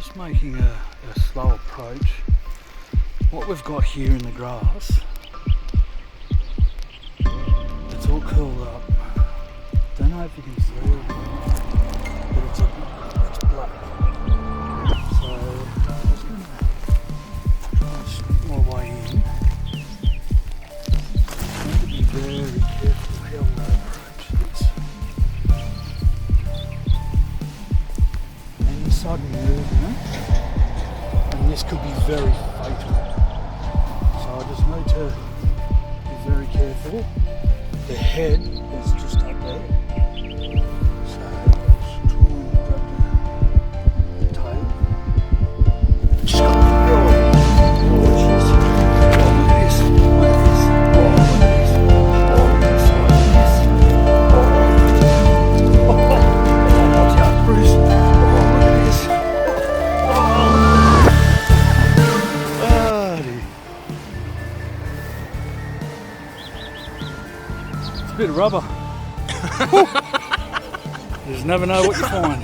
just making a slow approach. What we've got here in the grass, it's all curled up. Don't know if you can see it, but it's black. So I'm just going to try and sneak my way in. I need to be very careful how I approach this. Any sudden movement, and this could be very fatal. So I just need to be very careful. The head is just up there. So let's try and grab the tail. Just got to look at this. Look at this. Look at this. Look at this. Look at the size of this. Watch out, Bruce. Look at this. It's a bit of rubber. You just never know what you find.